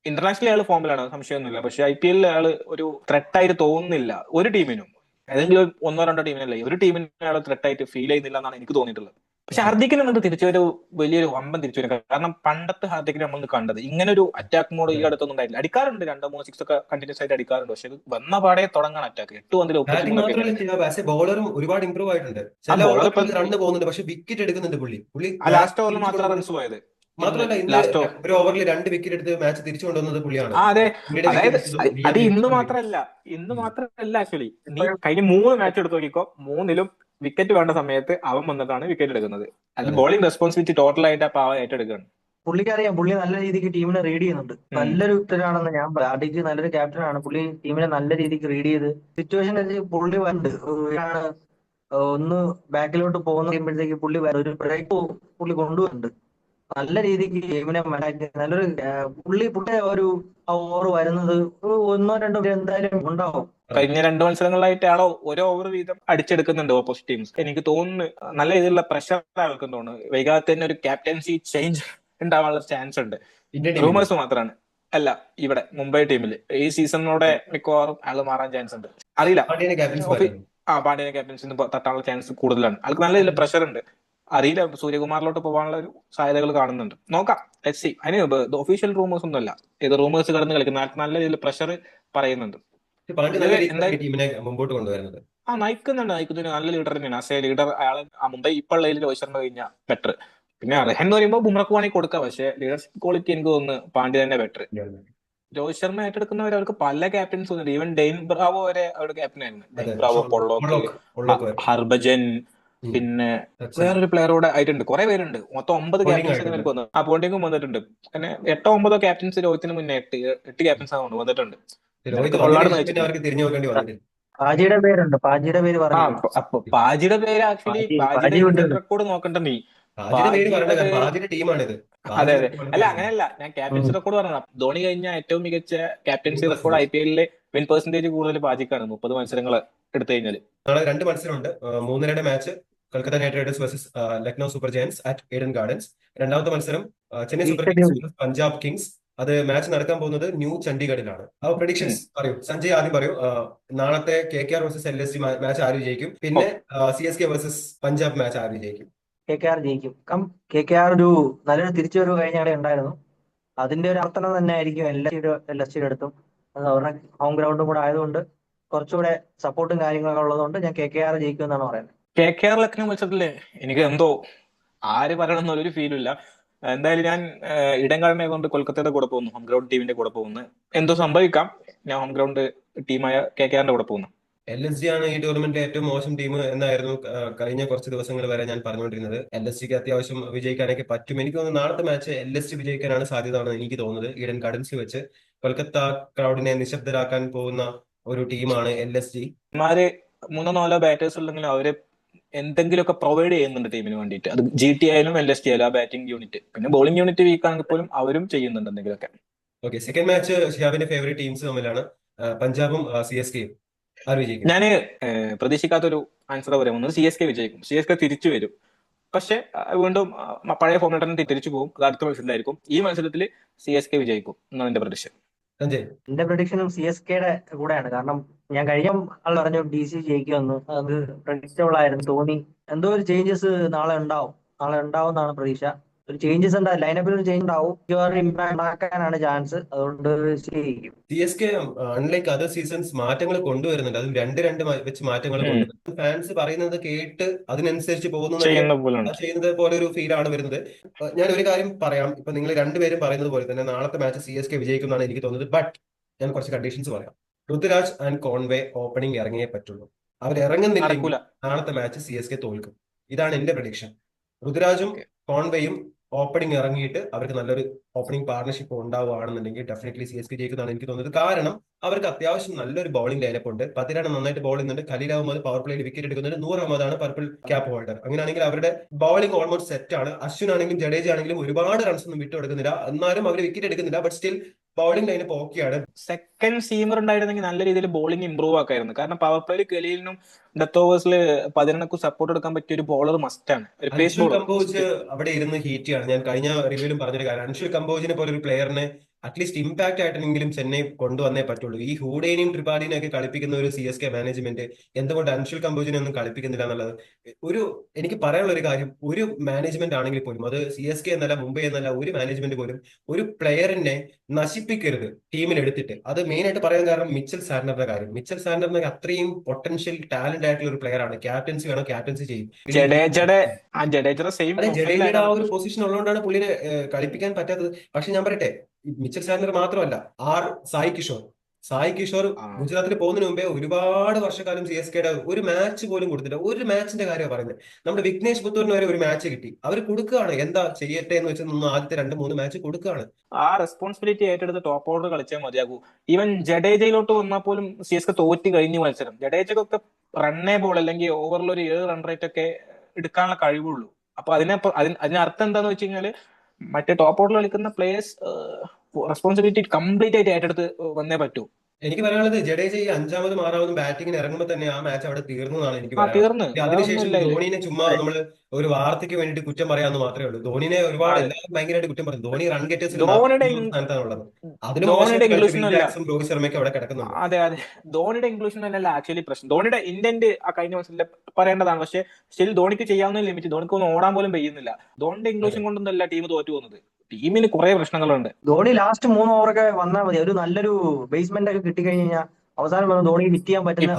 ഇന്റർനാഷണലി അയാൾ ഫോമിലാണ്, സംശയമൊന്നുമില്ല. പക്ഷെ IPL അയാൾ ഒരു ത്രെട്ട് ആയിട്ട് തോന്നുന്നില്ല ഒരു ടീമിനും. ഏതെങ്കിലും ഒന്നോ രണ്ടോ ടീമിനല്ലേ, ഒരു ടീമിന് അയാൾ ത്രെട്ട് ആയിട്ട് ഫീൽ ചെയ്യുന്നില്ല എന്നാണ് എനിക്ക് തോന്നിയിട്ടുള്ളത്. പക്ഷെ ഹാർദിക്കിന് വന്നിട്ട് തിരിച്ചൊരു വലിയൊരു വമ്പൻ തിരിച്ചുവരും. കാരണം പണ്ടത്തെ ഹാർദിക്കിനെ നമ്മൾ കണ്ടത് ഇങ്ങനെ ഒരു അറ്റാക്ക് മോഡ് ഈ അടുത്തൊന്നും ഉണ്ടായില്ല. അടിക്കാറുണ്ട്, 2-3 6 ഒക്കെ കണ്ടിന്യൂസ് ആയിട്ട് അടിക്കാറുണ്ട്. പക്ഷെ വന്ന പാടെ തുടങ്ങാൻ അറ്റാക്ക് 8 പന്തിൽ ബാറ്റിംഗ് 33 മാത്രമല്ല, ആസ് എ ബോളറും ഒരുപാട് ഇമ്പ്രൂവ് ആയിട്ടുണ്ട്. ആ ചില ബോളർ ഓവറുകളിൽ റണ്ണ് പോകുന്നുണ്ട്, പക്ഷെ വിക്കറ്റ് എടുക്കുന്നുണ്ട് പുള്ളി ആ ലാസ്റ്റ് ഓവറിൽ തിരിച്ചു മാത്രം കൊണ്ടുവന്ന്. റൺസ് പോയത്. മാത്രമല്ല, ഇന്ന് ലാസ്റ്റ് ഓവർ ഒരു ഓവറിൽ 2 വിക്കറ്റ് എടുത്ത് മാച്ച് തിരിച്ചു കൊണ്ടുവന്നത് പുള്ളിയാണ്. അതെ. പുള്ളിയുടെ അതായത് വിക്കറ്റ് എടുത്തതും അത് വീണ്ടും ഇന്ന് തിരിച്ചു മാത്രല്ല ഉം. ആക്ച്വലി നീ കഴിഞ്ഞ 3 മാച്ച് എടുത്ത് നോക്കിക്കോ, 3ലും വിക്കറ്റ് വേണ്ട സമയത്ത് അവൻ വന്നിട്ടാണ് വിക്കറ്റ് എടുക്കുന്നത്. അത് അതെ ബോളിംഗ് റെസ്പോൺസിബിലിറ്റി ടോട്ടൽ ആയിട്ട് ആ പാവ ഏറ്റെടുക്കുകയാണ്. പുള്ളിക്കറിയാം, പുള്ളി നല്ല രീതിക്ക് ടീമിനെ റീഡ് ചെയ്യുന്നുണ്ട്. നല്ലൊരു ഉത്തരവാണെന്ന് ഞാൻ പറയാം. ആർഡിക്ക് നല്ലൊരു ക്യാപ്റ്റനാണ്. പുള്ളി ടീമിനെ നല്ല രീതിക്ക് റീഡ് ചെയ്ത് സിറ്റുവേഷൻ പുള്ളി വരുന്നുണ്ട്. ഒരാള് ഒന്ന് ബാക്കിലോട്ട് പോകുമ്പോഴത്തേക്ക് പുള്ളി ഒരു ബ്രേക്ക് പുള്ളി കൊണ്ടുവരുന്നുണ്ട്. നല്ല രീതിക്ക് ഗെയിമിനെ മനസ്സിലാക്കി നല്ലൊരു പുള്ളി ഒരു ഓവർ വരുന്നത് ഒരു 1-2 എന്തായാലും ഉണ്ടാവും. കഴിഞ്ഞ 2 മത്സരങ്ങളിലായിട്ട് ആളോ ഓരോ ഓവർ വീതം അടിച്ചെടുക്കുന്നുണ്ട് ഓപ്പോസിറ്റ് ടീംസ്. എനിക്ക് തോന്നുന്നു നല്ല രീതിയിലുള്ള പ്രഷർ ആൾക്കും തോന്നുന്നു. വൈകാതെ തന്നെ ഒരു ക്യാപ്റ്റൻസി ചേഞ്ച് ഉണ്ടാവാനുള്ള ചാൻസ് ഉണ്ട്. ഇന്ത്യൻ ടീമിൽ. റൂമേഴ്സ് മാത്രമാണ്. അല്ല, ഇവിടെ മുംബൈ ടീമിൽ ഈ സീസണിലൂടെ മിക്കവാറും ആള് മാറാൻ ചാൻസ് ഉണ്ട്. അറിയില്ല. പാണ്ഡ്യനെ ക്യാപ്റ്റൻസി മാറ്റുന്നു. പാണ്ഡ്യനെ ക്യാപ്റ്റൻസി തട്ടാനുള്ള ചാൻസ് കൂടുതലാണ്. ആൾക്ക് നല്ല രീതിയിൽ പ്രഷർ ഉണ്ട്. അറിയില്ല, സൂര്യകുമാറിലോട്ട് പോകാനുള്ള ഒരു സാധ്യതകൾ കാണുന്നുണ്ട്. നോക്കാം, ലെറ്റ്സ് സീ. അതിന് ഒഫീഷ്യൽ റൂമേഴ്സ് ഒന്നുമല്ല, ഇത് റൂമേഴ്സ് കടന്ന് കളിക്കുന്ന ആൾക്ക് നല്ല രീതിയിൽ പ്രഷർ പറയുന്നുണ്ട്. പാണ്ഡ്യ നല്ല ഇത് രീതിയിലാണ് എന്തായാലും ടീമിനെ മുമ്പോട്ട് കൊണ്ടുവരുന്നത്. നയിക്കുന്നുണ്ട് നല്ല ലീഡർ തന്നെയാണ്. ആസ് എ ലീഡർ അയാൾ ആ മുംബൈ ഇപ്പോൾ ഉള്ളതിൽ രോഹിത് ശർമ്മ കഴിഞ്ഞാൽ ബെറ്റർ. പിന്നെ റെഹൻ എന്ന് പറയുമ്പോൾ ബുംറക്ക് വേണമെങ്കിൽ കൊടുക്കാം. പക്ഷെ ലീഡർഷിപ്പ് ക്വാളിറ്റി എനിക്ക് തോന്നുന്നു പാണ്ഡ്യ തന്നെ ബെറ്റർ. രോഹിത് ശർമ്മ ഏറ്റെടുക്കുന്നവർ അവർക്ക് പല ക്യാപ്റ്റൻസ് ഉണ്ട്. ഈവൻ ഡെയിൻ ബ്രാവോ വരെ അവരുടെ ക്യാപ്റ്റൻ ആയിരുന്നു. ഡെയിൻ ബ്രാവോ, പൊള്ളോക്ക്, ഹർഭജൻ, പിന്നെ വേറൊരു പ്ലെയറോടെ ആയിട്ടുണ്ട്. കുറെ പേരുണ്ട്. മൊത്തം 9 ക്യാപ്റ്റൻസ് ഇവർക്ക് വന്നു. ആ പോണ്ടിങ്ങും വന്നിട്ടുണ്ട്. പിന്നെ 8-9 ക്യാപ്റ്റൻസ് രോഹിത്തിന് മുന്നേ 8 ക്യാപ്റ്റൻസ് ആവുന്നുണ്ട് വന്നിട്ടുണ്ട്. അവർക്ക് തിരിഞ്ഞു നോക്കേണ്ടി വന്നിട്ടില്ല. പാജിയുടെ പേരുണ്ട്. പാജിയുടെ പേര് പറഞ്ഞു. പാജിയുടെ പേര് ആക്ച്വലി പാജിയുടെ ഇന്ത്യൻ റെക്കോർഡ് നോക്കണ്ട നീ. പാജിയുടെ ടീമാണിത്. അതെ അതെ. അല്ല, അങ്ങനെയല്ല, ഞാൻ ക്യാപ്റ്റൻസി റെക്കോർഡ് പറഞ്ഞത്. ധോണി കഴിഞ്ഞ ഏറ്റവും മികച്ച captaincy record IPL win percentage കൂടുതൽ പാജിക്കാണ്. 30 മത്സരങ്ങൾ എടുത്തു കഴിഞ്ഞാൽ. നാളെ 2 മത്സരമുണ്ട്. 3-2 match Kolkata night Riders versus Lucknow super giants at Eden gardens. രണ്ടാമത്തെ മത്സരം Chennai super Kings versus Punjab Kings. അത് മാച്ച് നടക്കാൻ പോകുന്നത് ന്യൂ ചണ്ഡീഗഡിലാണ്. അപ്പോൾ പ്രഡിക്ഷൻസ് പറയൂ, സഞ്ജയ് ആദ്യം പറയൂ. നാളത്തെ KKR വേഴ്സസ് LSG മാച്ച് ആര് വിജയിക്കും? പിന്നെ CSK വേഴ്സസ് പഞ്ചാബ് മാച്ച് ആര് വിജയിക്കും? KKR ജയിക്കും. KKR ഒരു നല്ലൊരു തിരിച്ചുവരവ് കഴിഞ്ഞാടെ ഉണ്ടായിരുന്നു. അതിന്റെ ഒരു അർത്ഥം തന്നെ ആയിരിക്കും LSG എടുത്തും. അവരുടെ ഹോം ഗ്രൗണ്ടും കൂടെ ആയതുകൊണ്ട് കുറച്ചുകൂടെ സപ്പോർട്ടും കാര്യങ്ങളൊക്കെ ഉള്ളതുകൊണ്ട് ഞാൻ KKR ജയിക്കും എന്നാണ് പറയുന്നത്. KKR ലക്നൗ മത്സരത്തില് എനിക്ക് എന്തോ ആര് പറയണമെന്നൊരു ഫീലും ഇല്ല. എന്തായാലും ഞാൻ ഇടം കളനെ കൊണ്ട് കൊൽക്കത്തയുടെ കൂടെ പോകുന്നു, ഹോം ഗ്രൗണ്ട് ടീമിന്റെ കൂടെ പോകുന്നു. എന്തോ സംഭവിക്കാം, ഞാൻ ഹോം ഗ്രൗണ്ട് ടീമായ KKR കൂടെ പോകുന്നു. LSG ആണ് ഈ ടൂർണമെന്റിലെ ഏറ്റവും മോശം ടീം എന്നായിരുന്നു കഴിഞ്ഞ കുറച്ച് ദിവസങ്ങൾ വരെ ഞാൻ പറഞ്ഞുകൊണ്ടിരുന്നത്. LSGക്ക് അത്യാവശ്യം വിജയിക്കാനൊക്കെ പറ്റും. എനിക്ക് തോന്നുന്നു നാളത്തെ മാച്ച് LSG വിജയിക്കാനാണ് സാധ്യത എന്നാണ് എനിക്ക് തോന്നുന്നത്. ഈഡൻ ഗാർഡൻസിൽ വെച്ച് കൊൽക്കത്ത ക്രൗഡിനെ നിശബ്ദരാക്കാൻ പോകുന്ന ഒരു ടീമാണ് LSG. ഇമാര് 3-4 ബാറ്റേഴ്സ് ഉണ്ടെങ്കിലും അവര് എന്തെങ്കിലുമൊക്കെ പ്രൊവൈഡ് ചെയ്യുന്നുണ്ട് ടീമിന് വേണ്ടിയിട്ട്. അത് GT ആയാലും LSG ആയാലും ആ ബാറ്റിംഗ് യൂണിറ്റ്. പിന്നെ ബോളിംഗ് യൂണിറ്റ് വീക്ക് ആണെങ്കിൽ പോലും അവരും ചെയ്യുന്നുണ്ട് എന്തെങ്കിലുമൊക്കെ. ഓക്കെ, സെക്കൻഡ് മാച്ച് ഷിഹാബിന്റെ ഫേവറേറ്റ് ടീംസ് തമ്മിലാണ് പഞ്ചാബും CSKയും. ആര് വിജയിക്കും? ഞാന് പ്രതീക്ഷിക്കാത്തൊരു ആൻസർ പറയാൻ വന്നത് CSK വിജയിക്കും. CSK തിരിച്ചു വരും, പക്ഷെ വീണ്ടും പഴയ ഫോമിൽ തന്നെ തിരിച്ചു പോകും. അത് അടുത്ത മത്സരത്തിലായിരിക്കും. ഈ മത്സരത്തിൽ CSK വിജയിക്കും എന്നാണ് എന്റെ പ്രതീക്ഷ. സഞ്ജയ്? എന്റെ പ്രഡിക്ഷനും CSKയുടെ കൂടെയാണ്. കാരണം ഞാൻ കഴിഞ്ഞ ആൾ പറഞ്ഞു DC ജയിക്കുമെന്ന്. അത് പ്രഡിക്റ്റബിൾ ആയിരുന്നു. തോന്നി എന്തോ ഒരു ചേഞ്ചസ് നാളെ ഉണ്ടാവും എന്നാണ് പ്രതീക്ഷ. ഒരു ചേഞ്ചസ് ഉണ്ടാവും, ലൈനപ്പിൽ ഒരു ചേഞ്ച് ഉണ്ടാവും. ഇമ്പാക്ട് ഉണ്ടാക്കാനാണ് ചാൻസ്. അതുകൊണ്ട് ജയിക്കും. CSK അൺലൈക്ക് അതർ സീസൺസ് മാറ്റങ്ങൾ കൊണ്ടുവരുന്നുണ്ട്. അതും രണ്ട് വെച്ച് മാറ്റങ്ങൾ കൊണ്ടുവരുന്നുണ്ട്. ഫാൻസ് പറയുന്നത് കേട്ട് അതിനനുസരിച്ച് ചെയ്യുന്ന പോലെയാണ്. ചെയ്യുന്നത് പോലെ ഒരു ഫീൽ ആണ് വരുന്നത്. ഞാൻ ഒരു കാര്യം പറയാം. ഇപ്പൊ നിങ്ങൾ രണ്ടുപേരും പറയുന്നത് പോലെ തന്നെ നാളത്തെ മാച്ച് CSK വിജയിക്കുമെന്നാണ് എനിക്ക് തോന്നുന്നത്. ബട്ട് ഞാൻ കുറച്ച് കണ്ടീഷൻസ് പറയാം. ഋതുരാജ് ആൻഡ് കോൺവേ ഓപ്പണിംഗ് ഇറങ്ങിയേ പറ്റുള്ളൂ. അവർ ഇറങ്ങുന്നില്ലെങ്കിൽ നടക്കൂല. നാളത്തെ മാച്ച് CSK തോൽക്കും. ഇതാണ് എന്റെ പ്രഡിക്ഷൻ. ഋതുരാജും കോൺവേയും ഓപ്പണിംഗ് ഇറങ്ങിയിട്ട് അവർക്ക് നല്ലൊരു ഓപ്പണിംഗ് പാർട്ണർഷിപ്പ് ഉണ്ടാവുകയാണെന്നുണ്ടെങ്കിൽ ഡെഫിനറ്റ്ലി CSK ജയിക്കുന്നതാണ് എനിക്ക് തോന്നുന്നത്. കാരണം അവർക്ക് അത്യാവശ്യം നല്ലൊരു ബൗളിംഗ് ലൈനപ്പ് ഉണ്ട്. പതിരാണ് നന്നായിട്ട് ബോൾ ചെയ്യുന്നുണ്ട്. ഖലീൽ അഹമ്മദ് പവർ പ്ലേയിൽ വിക്കറ്റ് എടുക്കുന്നുണ്ട്. നൂർ അഹമ്മദാണ് പർപ്പിൾ ക്യാപ്പ് ഹോൾഡർ. അങ്ങനെയാണെങ്കിൽ അവരുടെ ബൗളിംഗ് ഓൾമോസ്റ്റ് സെറ്റ് ആണ്. അശ്വിൻ ആണെങ്കിലും ജഡേജ ആണെങ്കിലും ഒരുപാട് റൺസ് ഒന്നും വിട്ടുകൊടുക്കുന്നില്ല. എന്നാലും അവർ വിക്കറ്റ് എടുക്കുന്നില്ല. ബട്ട് സ്റ്റിൽ ബൗളിംഗ് ലൈനപ്പ് ഓക്കെയാണ്. സെക്കൻഡ് സീമർ ഉണ്ടായിരുന്നെങ്കിൽ നല്ല രീതിയിൽ ബോളിംഗ് ഇമ്പ്രൂവ് ആക്കായിരുന്നു. കാരണം പവർ പ്ലേയിൽ ഖലീലിനും ഡെത്ത് ഓവേഴ്സിൽ 11 സപ്പോർട്ട് എടുക്കാൻ പറ്റിയ ഒരു ബോളർ മസ്റ്റാണ്, ഒരു പേസ് അൻഷുൽ ബോളർ. കമ്പോജ് അവിടെ ഇരുന്ന് ഹീറ്റ് ചെയ്യാണ്. ഞാൻ കഴിഞ്ഞ റിവ്യൂലും പറഞ്ഞൊരു കാര്യം, അൻഷുൽ കമ്പോജിനെ പോലെ ഒരു പ്ലെയറിനെ അറ്റ്ലീസ്റ്റ് ഇമ്പാക്ട് ആയിട്ടെങ്കിലും ചെന്നൈ കൊണ്ടുവന്നേ പറ്റുള്ളൂ. ഈ ഹൂഡേനെയും ട്രിപാഡിനെയും ഒക്കെ കളിപ്പിക്കുന്ന ഒരു CSK മാനേജ്മെന്റ് എന്തുകൊണ്ട് അൻഷുൽ കമ്പോജിനെ ഒന്നും കളിപ്പിക്കുന്നില്ല എന്നുള്ളത് ഒരു എനിക്ക് പറയാനുള്ള ഒരു കാര്യം. ഒരു മാനേജ്മെന്റ് ആണെങ്കിൽ പോലും, അത് CSK എന്നല്ല മുംബൈ എന്നല്ല, ഒരു മാനേജ്മെന്റ് പോലും ഒരു പ്ലെയറിനെ നശിപ്പിക്കരുത് ടീമിൽ എടുത്തിട്ട്. അത് മെയിൻ ആയിട്ട് പറയാൻ കാരണം മിച്ചൽ സാന്റ്നറുടെ കാര്യം. മിച്ചൽ സാന്റ്നർ അത്രയും പൊട്ടൻഷ്യൽ ടാലന്റ് ആയിട്ടുള്ള ഒരു പ്ലെയർ ആണ്. ക്യാപ്റ്റൻസി വേണം, ക്യാപ്റ്റൻസി ചെയ്യും. ജഡേജയുടെ സെയിം അതെ, ജഡേജയുടെ ആ ഒരു പൊസിഷൻ ഉള്ളതുകൊണ്ടാണ് പുള്ളിനെ കളിപ്പിക്കാൻ പറ്റാത്തത്. പക്ഷെ ഞാൻ പറയട്ടെ, മിച്ചൽ സാന്റ്നർ മാത്രമല്ല, സായി കിഷോർ ഗുജറാത്തിൽ പോകുന്നതിന് മുമ്പേ ഒരുപാട് വർഷക്കാലം CSKയുടെ ഒരു മാച്ച് പോലും കൊടുത്തില്ല. ഒരു മാച്ചിന്റെ കാര്യമാണ് പറയുന്നത്. നമ്മുടെ വിഘ്നേഷ് പുത്തൂരിന് വരെ ഒരു മാച്ച് കിട്ടി. അവർ കൊടുക്കുകയാണ്. എന്താ ചെയ്യട്ടെ എന്ന് വെച്ചാൽ ആദ്യത്തെ 2-3 മാച്ച് കൊടുക്കുകയാണ്. ആ റെസ്പോൺസിബിലിറ്റി ഏറ്റെടുത്ത് ടോപ്പ് ഓർഡർ കളിച്ചാൽ മതിയാകൂ. ഈവൻ ജഡേജയിലോട്ട് വന്നാൽ പോലും CSK തോറ്റ് കഴിഞ്ഞ മത്സരം. ജഡേജക്കൊക്കെ റണ്ണേ ബോൾ അല്ലെങ്കിൽ ഓവറിൽ ഒരു 7 റൺ റേറ്റ് ഒക്കെ എടുക്കാനുള്ള കഴിവുള്ളൂ. അപ്പൊ അതിനർത്ഥം എന്താന്ന് വെച്ച് കഴിഞ്ഞാല് മറ്റേ ടോപ്പ് ഓർഡറിൽ കളിക്കുന്ന പ്ലേയേഴ്സ് റെസ്പോൺസിബിലിറ്റി കംപ്ലീറ്റ് ആയിട്ട് ഏറ്റെടുത്ത് വന്നേ പറ്റൂ. എനിക്ക് പറയാനുള്ളത്, ജഡേജ ഈ 5-ാമതും 6-ാമതും ബാറ്റിങ്ങിന് ഇറങ്ങുമ്പോൾ തന്നെ ആ മാച്ച് അവിടെ തീർന്നു എന്നാണ് എനിക്ക് തീർന്ന് പറയാനുള്ളത്. അതിനുശേഷം ധോണിനെ ചുമ്മാ നമ്മൾ ഒരു വാർത്തയ്ക്ക് വേണ്ടിയിട്ട് കുറ്റം പറയാമെന്ന് മാത്രമേ ഉള്ളൂ. ധോണിനെ ഒരുപാട് എല്ലാവരും ഭയങ്കരമായിട്ട് കുറ്റം പറയും. ധോണി റൺ ഗെറ്റേഴ്സിൽ സ്ഥാനത്താണുള്ളത്. അതിന് രോഹിത് ശർമ്മയ്ക്ക് അവിടെ കിടക്കുന്നുണ്ട്. അതെ, ധോണിയുടെ ഇൻക്ലൂഷൻ തന്നെയല്ല ആക്ച്വലി പ്രശ്നം. ധോണിയുടെ ഇന്റന്റ് ആ കഴിഞ്ഞ മത്സരത്തിൽ പറയേണ്ടതാണ്. പക്ഷെ സ്റ്റിൽ ധോണിക്ക് ചെയ്യാവുന്ന ലിമിറ്റ്, ധോണിക്ക് ഒന്നും ഓടാൻ പോലും പെയ്യുന്നില്ല. ധോണിയുടെ ഇൻക്ലൂഷൻ കൊണ്ടൊന്നല്ല ടീം തോറ്റു പോകുന്നത്. ടീമിന് കുറെ പ്രശ്നങ്ങളുണ്ട്. ധോണി ലാസ്റ്റ് 3 ഓവറൊക്കെ വന്നാൽ മതി. ഒരു നല്ലൊരു ബേസ്മെന്റ് ഒക്കെ കിട്ടിക്കഴിഞ്ഞാൽ അവസാനം വന്ന് ധോണി ഹിറ്റ് ചെയ്യാൻ പറ്റുന്ന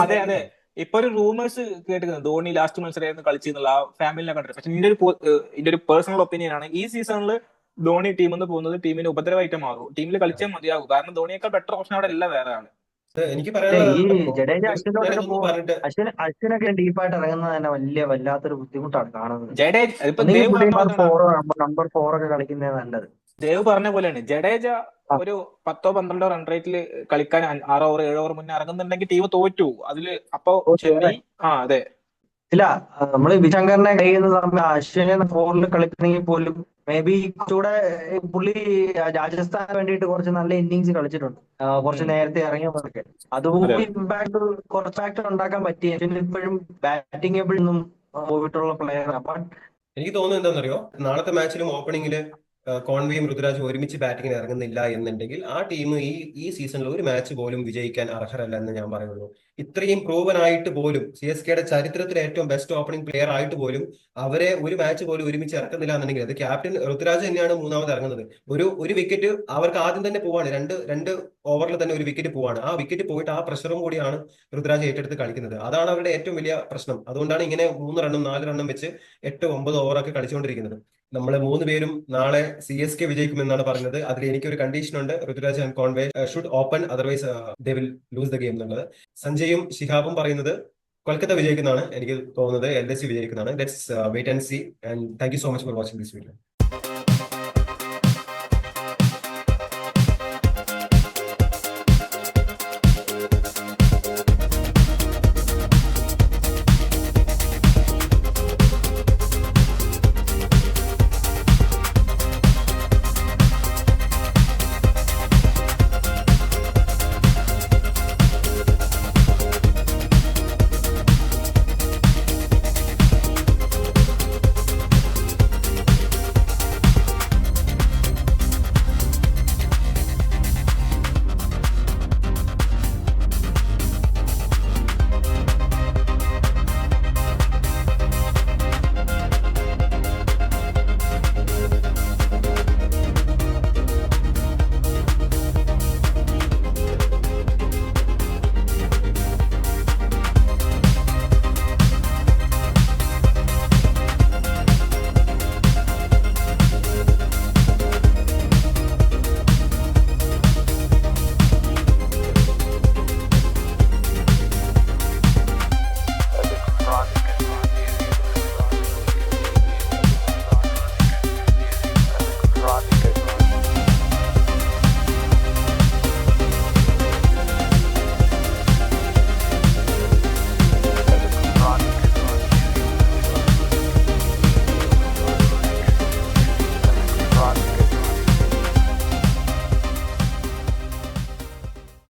അതെ ഇപ്പൊ ഒരു റൂമേഴ്സ് കേട്ടിരുന്നു ധോണി ലാസ്റ്റ് മത്സരമായിരുന്നു കളിച്ചെന്നുള്ള, ആ ഫാമിലിനെ കണ്ടിട്ട്. പക്ഷെ ഇതിന്റെ ഒരു പേഴ്സണൽ ഒപ്പീനിയൻ ആണ്, ഈ സീസണിൽ ധോണി ടീമിൽ നിന്ന് പോകുന്നത് ടീമിന് ഉപദ്രവമായിട്ട് മാറും. ടീമിൽ കളിച്ചാൽ മതിയാകും. കാരണം ധോണിയേക്കാൾ ബെറ്റർ ഓപ്ഷൻ അവിടെ എല്ലാം വേറെ ആണ്. എനിക്ക് ഈ ജഡേജ അശ്വിനൊക്കെ ഡീപ്പായിട്ട് ഇറങ്ങുന്നത് തന്നെ വല്ലാത്തൊരു ബുദ്ധിമുട്ടാണ് കാണുന്നത്. നമ്പർ 4 ഒക്കെ കളിക്കുന്നത് നല്ലത്. ദേവ് പറഞ്ഞ പോലെയാണ്, ജഡേജ ഒരു 10-12 റൺ റേറ്റിൽ കളിക്കാൻ 6 ഓവർ 7 ഓവർ മുന്നേ ഇറങ്ങുന്നുണ്ടെങ്കിൽ ടീം തോറ്റു അതില്. അപ്പൊ ചെന്നൈ അതെ ഇല്ല, നമ്മള് വിശങ്കറിനെ കഴിയുന്ന സമയം അശ്വിനെ 4-ൽ കളിക്കുന്നെങ്കിൽ പോലും മേ ബി കുറച്ചുകൂടെ പുള്ളി രാജസ്ഥാന് വേണ്ടിയിട്ട് കുറച്ച് നല്ല ഇന്നിങ്സ് കളിച്ചിട്ടുണ്ട്. കുറച്ച് നേരത്തെ ഇറങ്ങിയതൊക്കെ അതുപോലെ ഇമ്പാക്ട് കുറച്ച് ഫാക്ടർ ഉണ്ടാക്കാൻ പറ്റി. ഇപ്പോഴും ബാറ്റിംഗ് എബിൾ നിന്നും പോയിട്ടുള്ള പ്ലെയർ. എനിക്ക് തോന്നുന്നത് എന്താണെന്നറിയോ, നാളത്തെ മാച്ചിലും ഓപ്പണിംഗില് കോൺവേയും ഋതുരാജും ഒരുമിച്ച് ബാറ്റിങ്ങിന് ഇറങ്ങുന്നില്ല എന്നുണ്ടെങ്കിൽ ആ ടീം ഈ സീസണിൽ ഒരു മാച്ച് പോലും വിജയിക്കാൻ അർഹരല്ല എന്ന് ഞാൻ പറയുള്ളൂ. ഇത്രയും പ്രൂവൻ ആയിട്ട് പോലും CSKയുടെ ചരിത്രത്തിലെ ഏറ്റവും ബെസ്റ്റ് ഓപ്പണിംഗ് പ്ലെയർ ആയിട്ട് പോലും അവരെ ഒരു മാച്ച് പോലും ഒരുമിച്ച് ഇറക്കുന്നില്ല എന്നുണ്ടെങ്കിൽ അത് ക്യാപ്റ്റൻ ഋതുരാജ് തന്നെയാണ് മൂന്നാമത് ഇറങ്ങുന്നത്. ഒരു വിക്കറ്റ് അവർക്ക് ആദ്യം തന്നെ പോവാണ്, രണ്ട് ഓവറിൽ തന്നെ ഒരു വിക്കറ്റ് പോവാണ്. ആ വിക്കറ്റ് പോയിട്ട് ആ പ്രഷറും കൂടിയാണ് ഋതുരാജ് ഏറ്റെടുത്ത് കളിക്കുന്നത്. അതാണ് അവരുടെ ഏറ്റവും വലിയ പ്രശ്നം. അതുകൊണ്ടാണ് ഇങ്ങനെ 3 റണ്ണും 4 റണ്ണും വെച്ച് 8-9 ഓവറൊക്കെ കളിച്ചുകൊണ്ടിരിക്കുന്നത്. നമ്മള് 3 പേരും നാളെ CSK വിജയിക്കുമെന്നാണ് പറയുന്നത്. അതിൽ എനിക്കൊരു കണ്ടീഷൻ ഉണ്ട്, Ruturaj and Conway should open, otherwise they will lose the game എന്നുള്ളത്. സഞ്ജയും ഷിഹാബും പറയുന്നത് കൊൽക്കത്ത വിജയിക്കുന്നതാണ്. എനിക്ക് തോന്നുന്നത് LSC വിജയിക്കുന്നതാണ്. Let's wait and see, and thank you so much for watching this video.